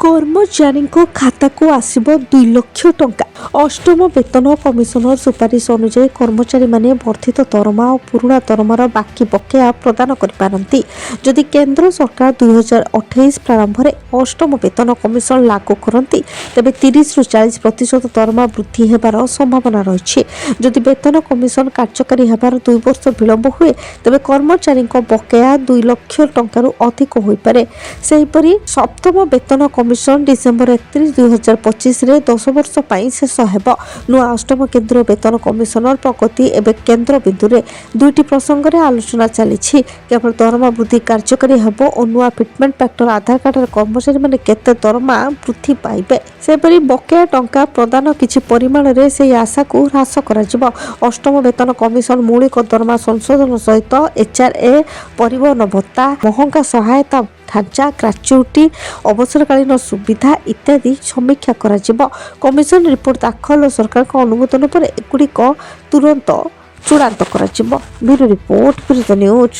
কর্মচারীଙ୍କ ଖାତାକୁ ଆସିବ 2 ଲକ୍ଷ ଟଙ୍କା। ଅଷ୍ଟମ ବେତନ କମିଶନର ସୁପାରିଶ ଅନୁଯାୟୀ କର୍ମଚାରୀମାନେ ବର୍ଦ୍ଧିତ ଦରମା ଓ ପୁରୁଣା ଦରମାର ବାକି ବକେୟା ପ୍ରଦାନ କରିପାରନ୍ତି। ଯଦି କେନ୍ଦ୍ର ସରକାର 2028 ପ୍ରାରମ୍ଭରେ ଅଷ୍ଟମ ବେତନ କମିଶନ ଲାଗୁ କରନ୍ତି ତେବେ 30ରୁ 40% ଦରମା ବୃଦ୍ଧି ହେବାର ସମ୍ଭାବନା ରହିଛି। ଯଦି ବେତନ କମିଶନ କାର୍ଯ୍ୟକାରୀ ହେବାର 2 ବର୍ଷ ବିଳମ୍ବ ହୁଏ ତେବେ କର୍ମଚାରୀଙ୍କ ବକେୟା 2 ଲକ୍ଷ ଟଙ୍କାରୁ ଅଧିକ ହୋଇପାରେ। ସେହିପରି ସପ୍ତମ ବେତନ କମିଶନ ଡିସେମ୍ବର 31, 2025ରେ 10 ବର୍ଷ ପାଇଁ ଶେଷ ହେବ। ନୂଆ ଅଷ୍ଟମ କେନ୍ଦ୍ରୀୟ ବେତନ କମିଶନର ପ୍ରଗତି ଏବେ କେନ୍ଦ୍ର ବିନ୍ଦୁରେ। 2ଟି ପ୍ରସଙ୍ଗରେ ଆଲୋଚନା ଚାଲିଛି। କେବଳ ଦରମା ବୃଦ୍ଧି କାର୍ଯ୍ୟକାରୀ ହେବ ଓ ନୂଆ ଫିଟମେଣ୍ଟ ଫ୍ୟାକ୍ଟର ଆଧାର କାର୍ଡରେ କର୍ମଚାରୀମାନେ କେତେ ଦରମା ବୃଦ୍ଧି ପାଇବେ ସେପରି ବକେୟା ଟଙ୍କା ପ୍ରଦାନ କିଛି ପରିମାଣରେ ସେହି ଆଶାକୁ ହ୍ରାସ କରାଯିବ। ଅଷ୍ଟମ ବେତନ କମିଶନ ମୌଳିକ ଦରମା ସଂଶୋଧନ ସହିତ HRA, ପରିବହନ ଭତ୍ତା, ମହଙ୍ଗା ସହାୟତା ଢାଞ୍ଚା, ଗ୍ରାଚ୍ୟୁଇଟି, ଅବସରକାଳୀନ ସୁବିଧା ଇତ୍ୟାଦି ସମୀକ୍ଷା କରାଯିବ। କମିଶନ ରିପୋର୍ଟ ଦାଖଲ ଓ ସରକାରଙ୍କ ଅନୁମୋଦନ ପରେ ଏଗୁଡ଼ିକ ତୁରନ୍ତ ଚୂଡ଼ାନ୍ତ କରାଯିବ। ବ୍ୟୁରୋ ରିପୋର୍ଟ, ବିରତ ନ୍ୟୁଜ୍।